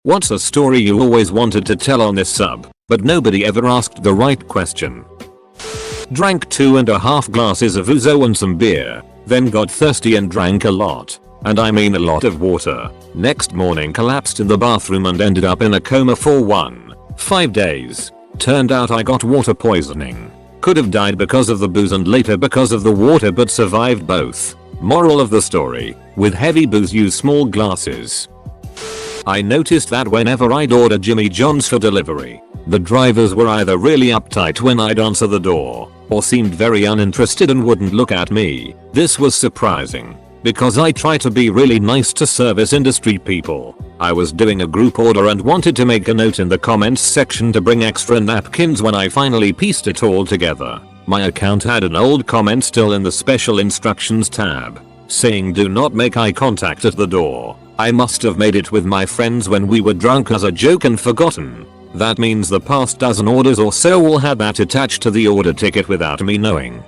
What's a story you always wanted to tell on this sub, but nobody ever asked the right question? Drank 2.5 glasses of ouzo and some beer, then got thirsty and drank a lot. And I mean a lot of water. Next morning collapsed in the bathroom and ended up in a coma for 5 days. Turned out I got water poisoning. Could have died because of the booze and later because of the water, but survived both. Moral of the story: with heavy booze use small glasses. I noticed that whenever I'd order Jimmy John's for delivery, the drivers were either really uptight when I'd answer the door, or seemed very uninterested and wouldn't look at me. This was surprising, because I try to be really nice to service industry people. I was doing a group order and wanted to make a note in the comments section to bring extra napkins. When I finally pieced it all together, my account had an old comment still in the special instructions tab, saying do not make eye contact at the door. I must have made it with my friends when we were drunk as a joke and forgotten. That means the past dozen orders or so all had that attached to the order ticket without me knowing.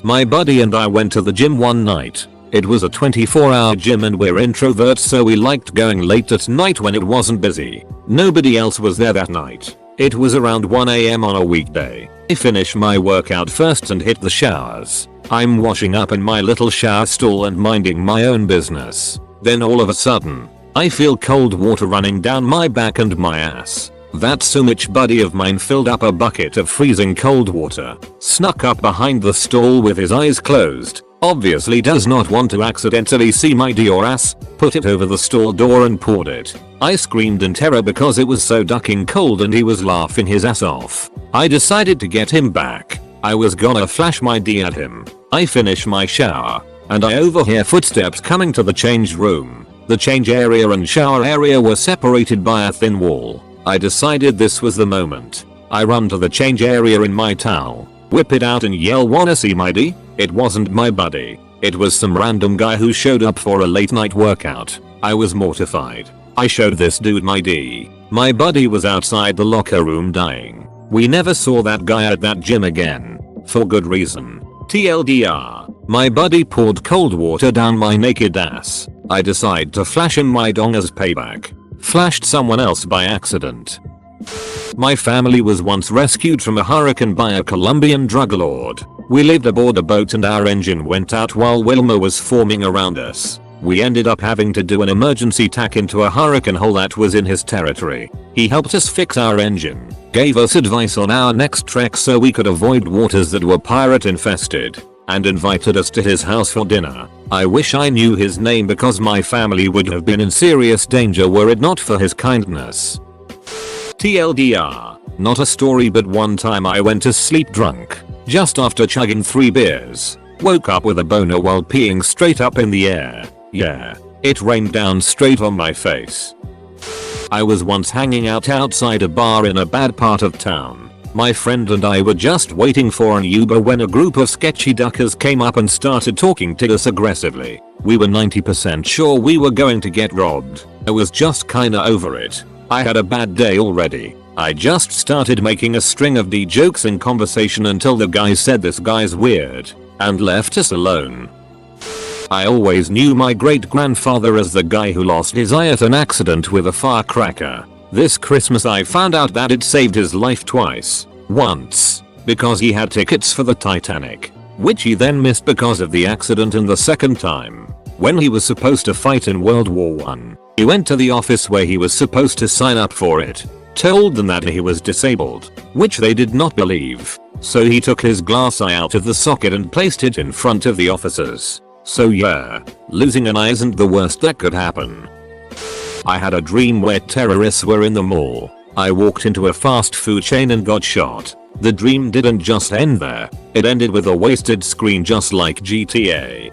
My buddy and I went to the gym one night. It was a 24-hour gym and we're introverts, so we liked going late at night when it wasn't busy. Nobody else was there that night. It was around 1 AM on a weekday. I finished my workout first and hit the showers. I'm washing up in my little shower stall and minding my own business. Then all of a sudden, I feel cold water running down my back and my ass. That so-much buddy of mine filled up a bucket of freezing cold water, snuck up behind the stall with his eyes closed, obviously does not want to accidentally see my Dior ass, put it over the stall door and poured it. I screamed in terror because it was so ducking cold and he was laughing his ass off. I decided to get him back. I was gonna flash my D at him. I finish my shower, and I overhear footsteps coming to the change room. The change area and shower area were separated by a thin wall. I decided this was the moment. I run to the change area in my towel, whip it out and yell, "Wanna see my D?" It wasn't my buddy. It was some random guy who showed up for a late night workout. I was mortified. I showed this dude my D. My buddy was outside the locker room dying. We never saw that guy at that gym again. For good reason. TLDR. My buddy poured cold water down my naked ass. I decide to flash him my dong as payback. Flashed someone else by accident. My family was once rescued from a hurricane by a Colombian drug lord. We lived aboard a boat and our engine went out while Wilma was forming around us. We ended up having to do an emergency tack into a hurricane hole that was in his territory. He helped us fix our engine, gave us advice on our next trek so we could avoid waters that were pirate infested, and invited us to his house for dinner. I wish I knew his name because my family would have been in serious danger were it not for his kindness. TLDR. Not a story, but one time I went to sleep drunk, just after chugging 3 beers. Woke up with a boner while peeing straight up in the air. Yeah, it rained down straight on my face. I was once hanging out outside a bar in a bad part of town. My friend and I were just waiting for an Uber when a group of sketchy duckers came up and started talking to us aggressively. We were 90% sure we were going to get robbed. I was just kinda over it. I had a bad day already. I just started making a string of D jokes in conversation until the guy said this guy's weird, and left us alone. I always knew my great grandfather as the guy who lost his eye at an accident with a firecracker. This Christmas I found out that it saved his life twice. Once, because he had tickets for the Titanic, which he then missed because of the accident, and the second time, when he was supposed to fight in World War I. He went to the office where he was supposed to sign up for it, told them that he was disabled, which they did not believe. So he took his glass eye out of the socket and placed it in front of the officers. So yeah, losing an eye isn't the worst that could happen. I had a dream where terrorists were in the mall. I walked into a fast food chain and got shot. The dream didn't just end there, it ended with a wasted screen just like GTA.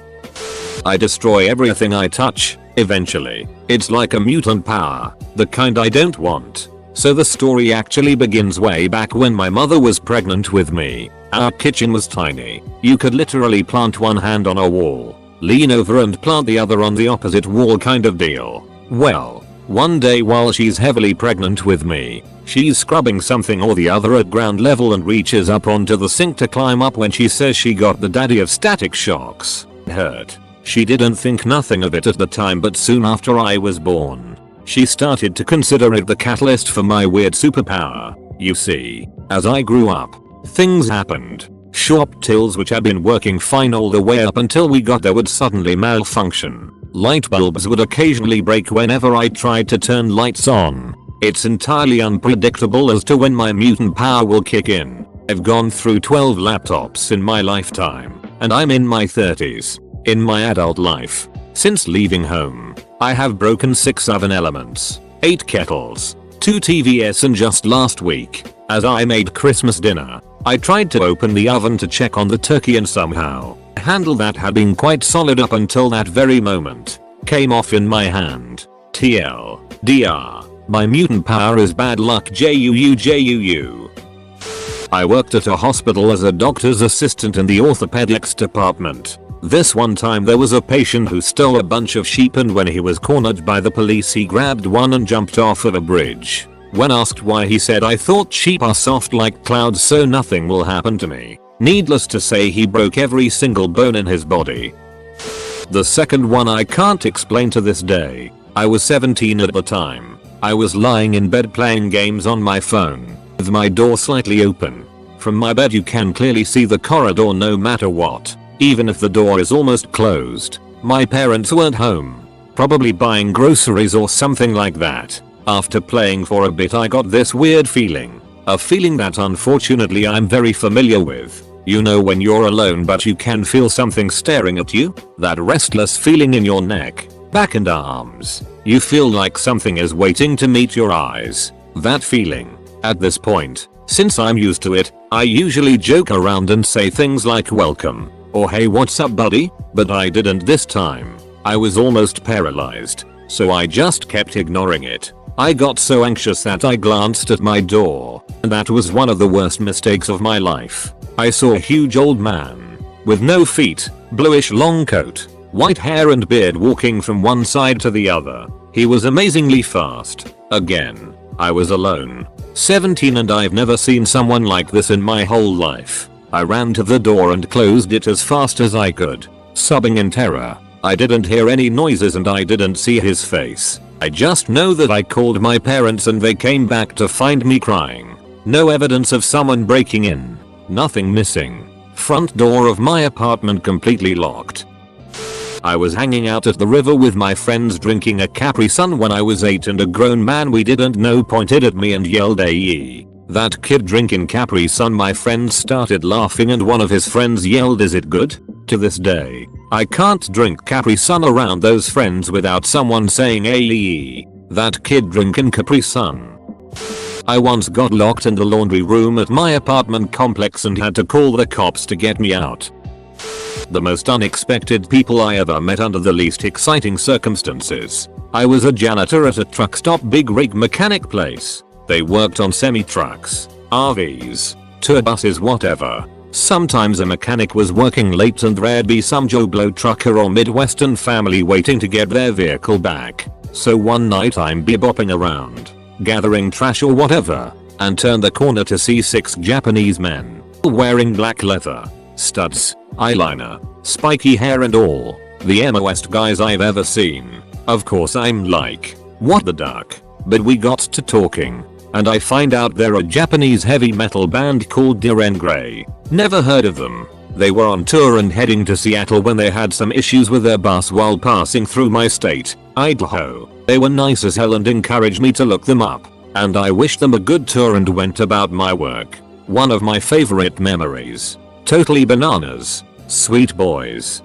I destroy everything I touch, eventually. It's like a mutant power, the kind I don't want. So the story actually begins way back when my mother was pregnant with me. Our kitchen was tiny. You could literally plant one hand on a wall, lean over and plant the other on the opposite wall kind of deal. Well, one day while she's heavily pregnant with me, she's scrubbing something or the other at ground level and reaches up onto the sink to climb up when she says she got the daddy of static shocks. Hurt. She didn't think nothing of it at the time, but soon after I was born, She started to consider it the catalyst for my weird superpower. You see, as I grew up, things happened. Shop tills which had been working fine all the way up until we got there would suddenly malfunction. Light bulbs would occasionally break whenever I tried to turn lights on. It's entirely unpredictable as to when my mutant power will kick in. I've gone through 12 laptops in my lifetime, and I'm in my 30s. In my adult life, since leaving home, I have broken 6 oven elements, 8 kettles, 2 TVs, and just last week, as I made Christmas dinner, I tried to open the oven to check on the turkey and somehow, the handle that had been quite solid up until that very moment, came off in my hand. TLDR. My mutant power is bad luck. JUU. I worked at a hospital as a doctor's assistant in the orthopedics department. This one time there was a patient who stole a bunch of sheep, and when he was cornered by the police he grabbed one and jumped off of a bridge. When asked why, he said, "I thought sheep are soft like clouds so nothing will happen to me." Needless to say, he broke every single bone in his body. The second one I can't explain to this day. I was 17 at the time. I was lying in bed playing games on my phone, with my door slightly open. From my bed you can clearly see the corridor no matter what, even if the door is almost closed. My parents weren't home, probably buying groceries or something like that. After playing for a bit I got this weird feeling. A feeling that unfortunately I'm very familiar with. You know when you're alone but you can feel something staring at you? That restless feeling in your neck, back and arms. You feel like something is waiting to meet your eyes. That feeling. At this point, since I'm used to it, I usually joke around and say things like welcome, or hey what's up buddy, but I didn't this time. I was almost paralyzed, so I just kept ignoring it. I got so anxious that I glanced at my door, and that was one of the worst mistakes of my life. I saw a huge old man, with no feet, bluish long coat, white hair and beard walking from one side to the other. He was amazingly fast. Again, I was alone. 17 and I've never seen someone like this in my whole life. I ran to the door and closed it as fast as I could, sobbing in terror. I didn't hear any noises and I didn't see his face. I just know that I called my parents and they came back to find me crying. No evidence of someone breaking in. Nothing missing. Front door of my apartment completely locked. I was hanging out at the river with my friends drinking a Capri Sun when I was 8 and a grown man we didn't know pointed at me and yelled "Aye, that kid drinking Capri Sun." My friends started laughing and one of his friends yelled, "Is it good?" To this day, I can't drink Capri Sun around those friends without someone saying "Aye, that kid drinking Capri Sun." I once got locked in the laundry room at my apartment complex and had to call the cops to get me out. The most unexpected people I ever met under the least exciting circumstances. I was a janitor at a truck stop big rig mechanic place. They worked on semi-trucks, RVs, tour buses, whatever. Sometimes a mechanic was working late and there'd be some Joe Blow trucker or Midwestern family waiting to get their vehicle back. So one night I'm bebopping around, gathering trash or whatever, and turn the corner to see 6 Japanese men, wearing black leather, studs, eyeliner, spiky hair and all. The most guys I've ever seen. Of course I'm like, what the duck? But we got to talking, and I find out they're a Japanese heavy metal band called Diren Grey. Never heard of them. They were on tour and heading to Seattle when they had some issues with their bus while passing through my state, Idaho. They were nice as hell and encouraged me to look them up, and I wished them a good tour and went about my work. One of my favorite memories. Totally bananas. Sweet boys.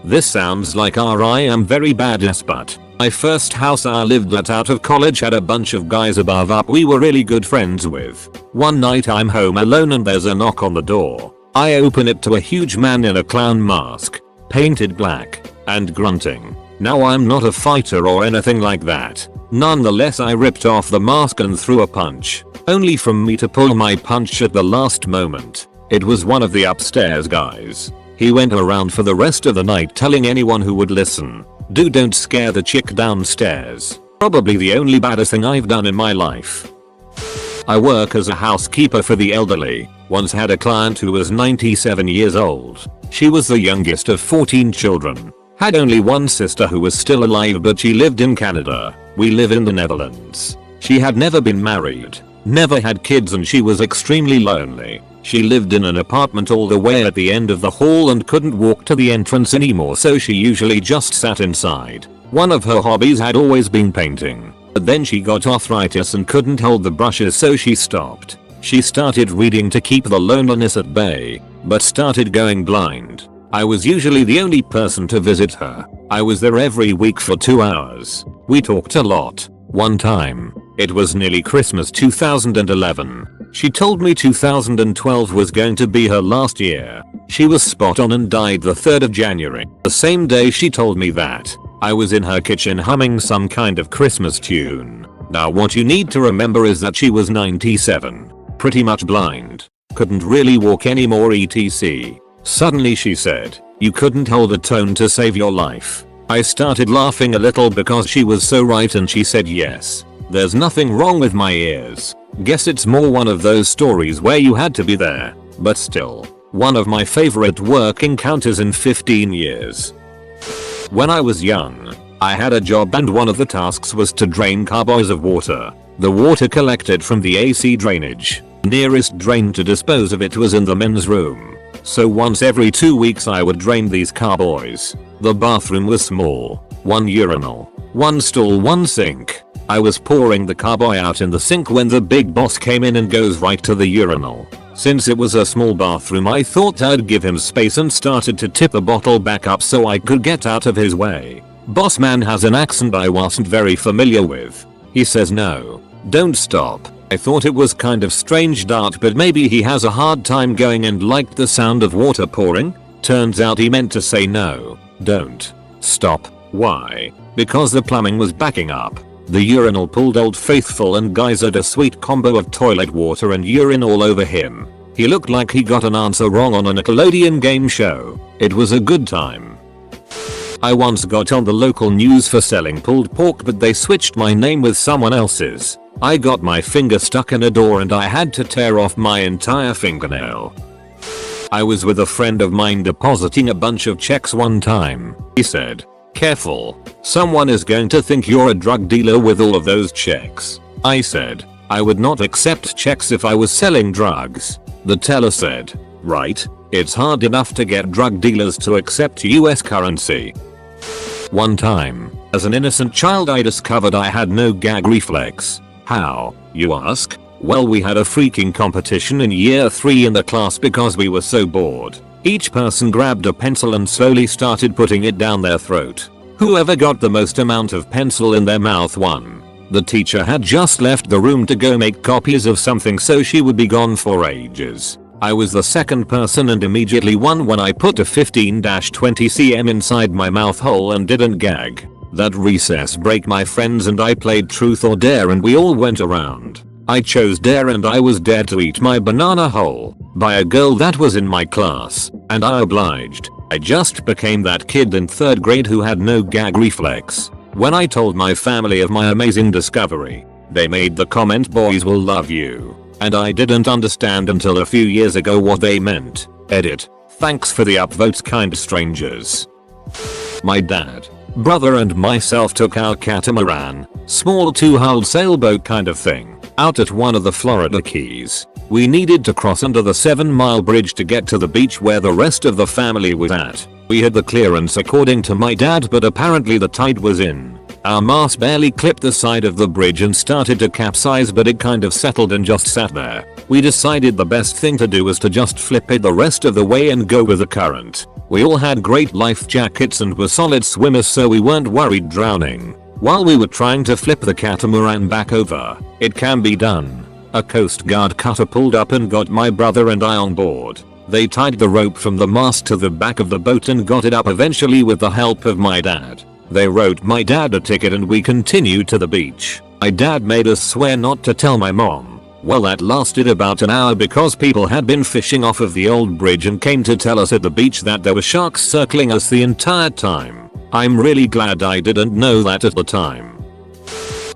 This sounds like I am very badass, but my first house I lived at out of college had a bunch of guys above up we were really good friends with. One night I'm home alone and there's a knock on the door. I open it to a huge man in a clown mask, painted black, and grunting. Now I'm not a fighter or anything like that. Nonetheless I ripped off the mask and threw a punch, only for me to pull my punch at the last moment. It was one of the upstairs guys. He went around for the rest of the night telling anyone who would listen, "Dude, don't scare the chick downstairs." Probably the only baddest thing I've done in my life. I work as a housekeeper for the elderly. Once had a client who was 97 years old. She was the youngest of 14 children. Had only one sister who was still alive, but she lived in Canada. We live in the Netherlands. She had never been married, never had kids, and she was extremely lonely. She lived in an apartment all the way at the end of the hall and couldn't walk to the entrance anymore, so she usually just sat inside. One of her hobbies had always been painting, but then she got arthritis and couldn't hold the brushes, so she stopped. She started reading to keep the loneliness at bay, but started going blind. I was usually the only person to visit her. I was there every week for 2 hours. We talked a lot. One time, it was nearly Christmas 2011. She told me 2012 was going to be her last year. She was spot on and died the 3rd of January. The same day she told me that, I was in her kitchen humming some kind of Christmas tune. Now what you need to remember is that she was 97. Pretty much blind. Couldn't really walk anymore etc. Suddenly she said, "You couldn't hold a tone to save your life." I started laughing a little because she was so right, and she said yes. There's nothing wrong with my ears. Guess it's more one of those stories where you had to be there. But still, one of my favorite work encounters in 15 years. When I was young, I had a job and one of the tasks was to drain carboys of water. The water collected from the AC drainage. Nearest drain to dispose of it was in the men's room. So once every 2 weeks I would drain these carboys. The bathroom was small. 1 urinal, 1 stall, 1 sink. I was pouring the carboy out in the sink when the big boss came in and goes right to the urinal. Since it was a small bathroom, I thought I'd give him space and started to tip the bottle back up so I could get out of his way. Boss man has an accent I wasn't very familiar with. He says, "No, don't stop." I thought it was kind of strange dart, but maybe he has a hard time going and liked the sound of water pouring. Turns out he meant to say no, don't stop. Why? Because the plumbing was backing up. The urinal pulled Old Faithful and geysered a sweet combo of toilet water and urine all over him. He looked like he got an answer wrong on a Nickelodeon game show. It was a good time. I once got on the local news for selling pulled pork, but they switched my name with someone else's. I got my finger stuck in a door and I had to tear off my entire fingernail. I was with a friend of mine depositing a bunch of checks one time. He said, "Careful, someone is going to think you're a drug dealer with all of those checks." I said, "I would not accept checks if I was selling drugs." The teller said, "Right, it's hard enough to get drug dealers to accept US currency." One time, as an innocent child, I discovered I had no gag reflex. How, you ask? Well, we had a freaking competition in year 3 in the class because we were so bored. Each person grabbed a pencil and slowly started putting it down their throat. Whoever got the most amount of pencil in their mouth won. The teacher had just left the room to go make copies of something, so she would be gone for ages. I was the second person and immediately won when I put a 15-20 cm inside my mouth hole and didn't gag. That recess break, my friends and I played truth or dare and we all went around. I chose dare and I was dared to eat my banana whole by a girl that was in my class, and I obliged. I just became that kid in 3rd grade who had no gag reflex. When I told my family of my amazing discovery, they made the comment, "Boys will love you." And I didn't understand until a few years ago what they meant. Edit. Thanks for the upvotes, kind strangers. My dad, brother and myself took our catamaran, small 2-hulled sailboat kind of thing, out at one of the Florida Keys. We needed to cross under the 7-mile bridge to get to the beach where the rest of the family was at. We had the clearance according to my dad, but apparently the tide was in. Our mast barely clipped the side of the bridge and started to capsize, but it kind of settled and just sat there. We decided the best thing to do was to just flip it the rest of the way and go with the current. We all had great life jackets and were solid swimmers, so we weren't worried drowning. While we were trying to flip the catamaran back over, it can be done. A Coast Guard cutter pulled up and got my brother and I on board. They tied the rope from the mast to the back of the boat and got it up eventually with the help of my dad. They wrote my dad a ticket and we continued to the beach. My dad made us swear not to tell my mom. Well, that lasted about an hour because people had been fishing off of the old bridge and came to tell us at the beach that there were sharks circling us the entire time. I'm really glad I didn't know that at the time.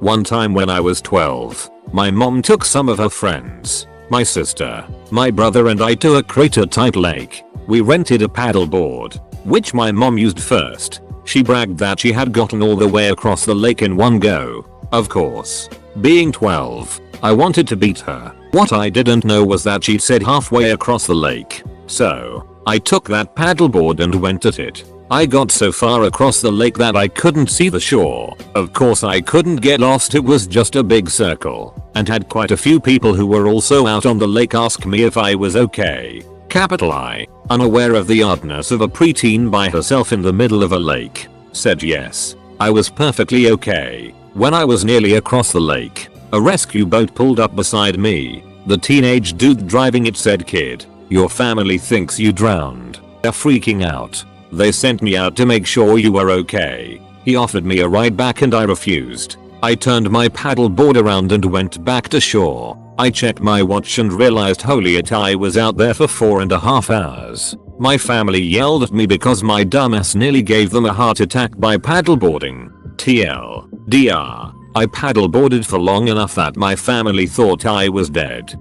One time when I was 12, my mom took some of her friends, my sister, my brother and I, to a crater-type lake. We rented a paddle board, which my mom used first. She bragged that she had gotten all the way across the lake in one go. Of course, being 12, I wanted to beat her. What I didn't know was that she said halfway across the lake. So, I took that paddleboard and went at it. I got so far across the lake that I couldn't see the shore. Of course I couldn't get lost, it was just a big circle, and had quite a few people who were also out on the lake ask me if I was okay. Capital I, unaware of the oddness of a preteen by herself in the middle of a lake, said yes, I was perfectly okay. When I was nearly across the lake, a rescue boat pulled up beside me. The teenage dude driving it said, "Kid, your family thinks you drowned. They're freaking out. They sent me out to make sure you were okay." He offered me a ride back and I refused. I turned my paddleboard around and went back to shore. I checked my watch and realized holy it, I was out there for 4.5 hours. My family yelled at me because my dumbass nearly gave them a heart attack by paddleboarding. TLDR, I paddleboarded for long enough that my family thought I was dead.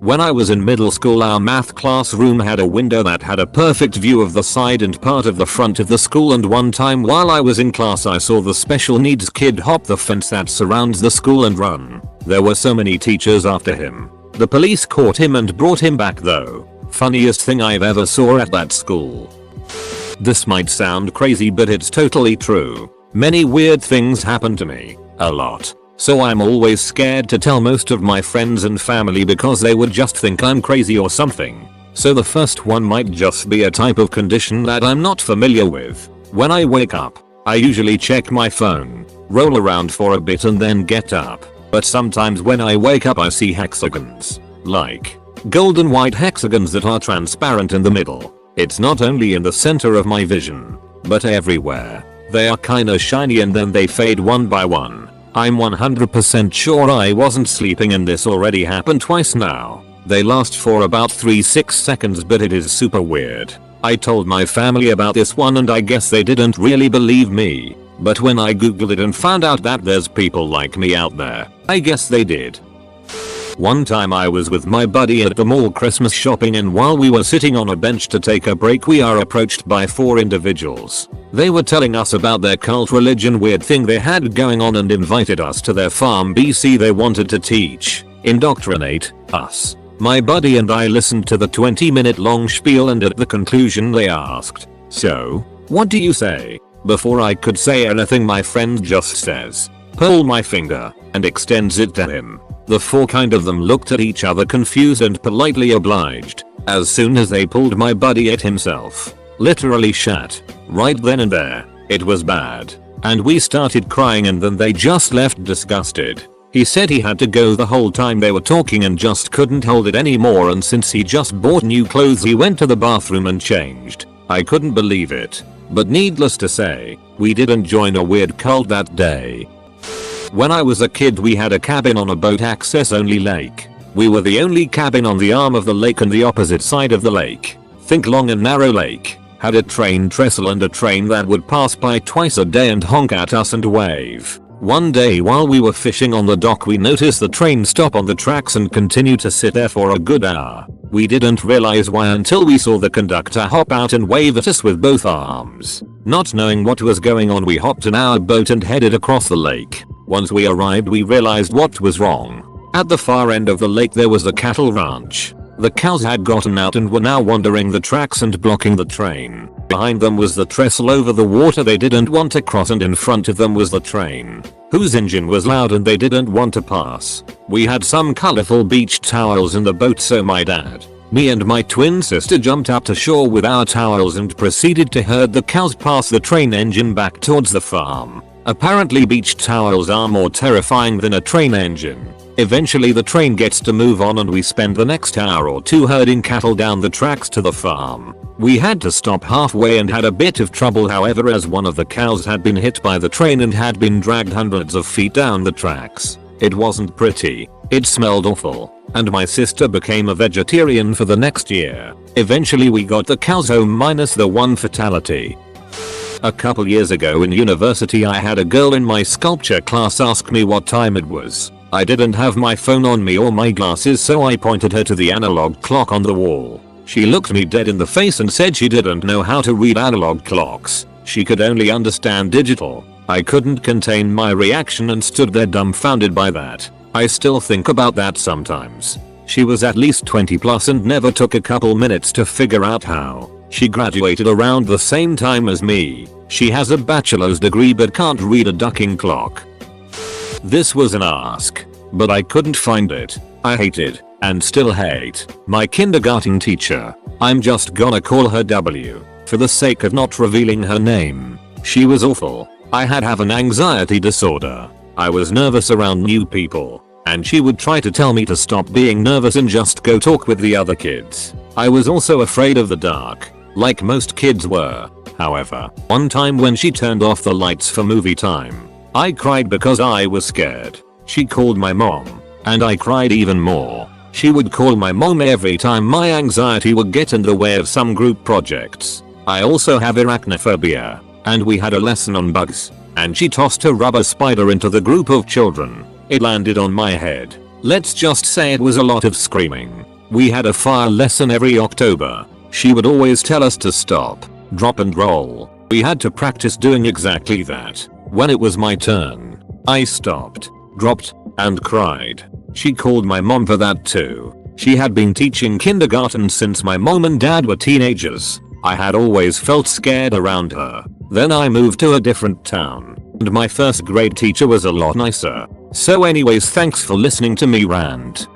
When I was in middle school, our math classroom had a window that had a perfect view of the side and part of the front of the school, and one time while I was in class I saw the special needs kid hop the fence that surrounds the school and run. There were so many teachers after him. The police caught him and brought him back though. Funniest thing I've ever saw at that school. This might sound crazy but it's totally true. Many weird things happen to me. A lot. So I'm always scared to tell most of my friends and family because they would just think I'm crazy or something. So the first one might just be a type of condition that I'm not familiar with. When I wake up, I usually check my phone, roll around for a bit and then get up. But sometimes when I wake up I see hexagons. Like golden white hexagons that are transparent in the middle. It's not only in the center of my vision, but everywhere. They are kinda shiny and then they fade one by one. I'm 100% sure I wasn't sleeping and this already happened twice now. They last for about 3-6 seconds but it is super weird. I told my family about this one and I guess they didn't really believe me. But when I googled it and found out that there's people like me out there, I guess they did. One time I was with my buddy at the mall Christmas shopping, and while we were sitting on a bench to take a break we are approached by 4 individuals. They were telling us about their cult religion weird thing they had going on and invited us to their farm BC they wanted to teach, indoctrinate, us. My buddy and I listened to the 20-minute long spiel and at the conclusion they asked, "So, what do you say?" Before I could say anything my friend just says, "Pull my finger," and extends it to him. The 4 kind of them looked at each other confused and politely obliged. As soon as they pulled, my buddy ate himself. Literally shat. Right then and there. It was bad. And we started crying and then they just left disgusted. He said he had to go the whole time they were talking and just couldn't hold it anymore, and since he just bought new clothes he went to the bathroom and changed. I couldn't believe it. But needless to say, we didn't join a weird cult that day. When I was a kid we had a cabin on a boat access only lake. We were the only cabin on the arm of the lake and the opposite side of the lake. Think long and narrow lake. Had a train trestle and a train that would pass by twice a day and honk at us and wave. One day while we were fishing on the dock we noticed the train stop on the tracks and continue to sit there for a good hour. We didn't realize why until we saw the conductor hop out and wave at us with both arms. Not knowing what was going on we hopped in our boat and headed across the lake. Once we arrived we realized what was wrong. At the far end of the lake there was a cattle ranch. The cows had gotten out and were now wandering the tracks and blocking the train. Behind them was the trestle over the water they didn't want to cross, and in front of them was the train, whose engine was loud and they didn't want to pass. We had some colorful beach towels in the boat, so my dad, me and my twin sister jumped up to shore with our towels and proceeded to herd the cows past the train engine back towards the farm. Apparently beach towels are more terrifying than a train engine. Eventually the train gets to move on and we spend the next hour or 2 herding cattle down the tracks to the farm. We had to stop halfway and had a bit of trouble however, as one of the cows had been hit by the train and had been dragged hundreds of feet down the tracks. It wasn't pretty. It smelled awful. And my sister became a vegetarian for the next year. Eventually we got the cows home minus the one fatality. A couple years ago in university I had a girl in my sculpture class ask me what time it was. I didn't have my phone on me or my glasses, so I pointed her to the analog clock on the wall. She looked me dead in the face and said she didn't know how to read analog clocks. She could only understand digital. I couldn't contain my reaction and stood there dumbfounded by that. I still think about that sometimes. She was at least 20 plus and never took a couple minutes to figure out how. She graduated around the same time as me. She has a bachelor's degree but can't read a ducking clock. This was an ask, but I couldn't find it. I hated, and still hate, my kindergarten teacher. I'm just gonna call her W, for the sake of not revealing her name. She was awful. I have an anxiety disorder. I was nervous around new people, and she would try to tell me to stop being nervous and just go talk with the other kids. I was also afraid of the dark, like most kids were. However, one time when she turned off the lights for movie time, I cried because I was scared. She called my mom, and I cried even more. She would call my mom every time my anxiety would get in the way of some group projects. I also have arachnophobia, and we had a lesson on bugs, and she tossed a rubber spider into the group of children. It landed on my head. Let's just say it was a lot of screaming. We had a fire lesson every October. She would always tell us to stop, drop and roll. We had to practice doing exactly that. When it was my turn, I stopped, dropped, and cried. She called my mom for that too. She had been teaching kindergarten since my mom and dad were teenagers. I had always felt scared around her. Then I moved to a different town, and my first grade teacher was a lot nicer. So anyways, thanks for listening to me rant.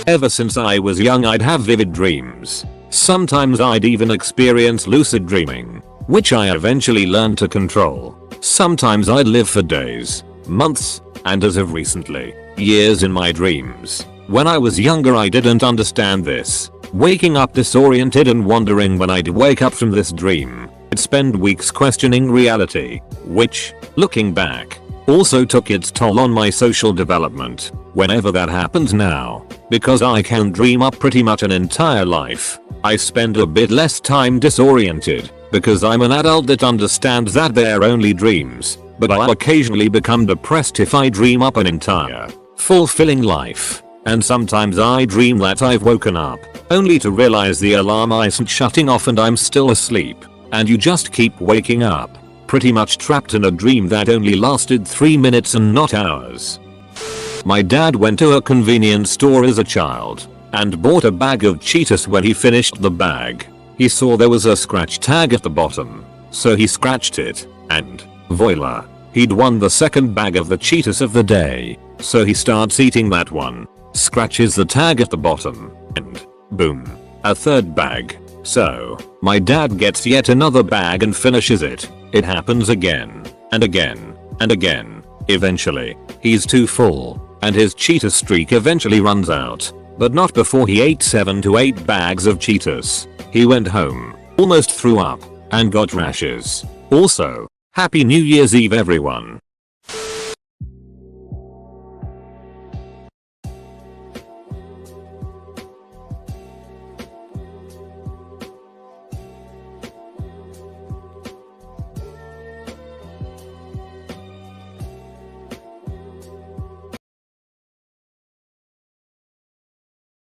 Ever since I was young I'd have vivid dreams. Sometimes I'd even experience lucid dreaming, which I eventually learned to control. Sometimes I'd live for days, months, and as of recently, years in my dreams. When I was younger I didn't understand this. Waking up disoriented and wondering when I'd wake up from this dream. I'd spend weeks questioning reality, which, looking back, also took its toll on my social development. Whenever that happens now, because I can dream up pretty much an entire life, I spend a bit less time disoriented, because I'm an adult that understands that they're only dreams, but I'll occasionally become depressed if I dream up an entire, fulfilling life. And sometimes I dream that I've woken up, only to realize the alarm isn't shutting off and I'm still asleep. And you just keep waking up, pretty much trapped in a dream that only lasted 3 minutes and not hours. My dad went to a convenience store as a child, and bought a bag of Cheetos. When he finished the bag, he saw there was a scratch tag at the bottom, so he scratched it, and, voila, he'd won the second bag of the Cheetos of the day. So he starts eating that one, scratches the tag at the bottom, and, boom, a third bag. So, my dad gets yet another bag and finishes it. It happens again, and again, and again. Eventually, he's too full, and his Cheetos streak eventually runs out. But not before he ate 7 to 8 bags of Cheetos. He went home, almost threw up, and got rashes. Also, Happy New Year's Eve everyone.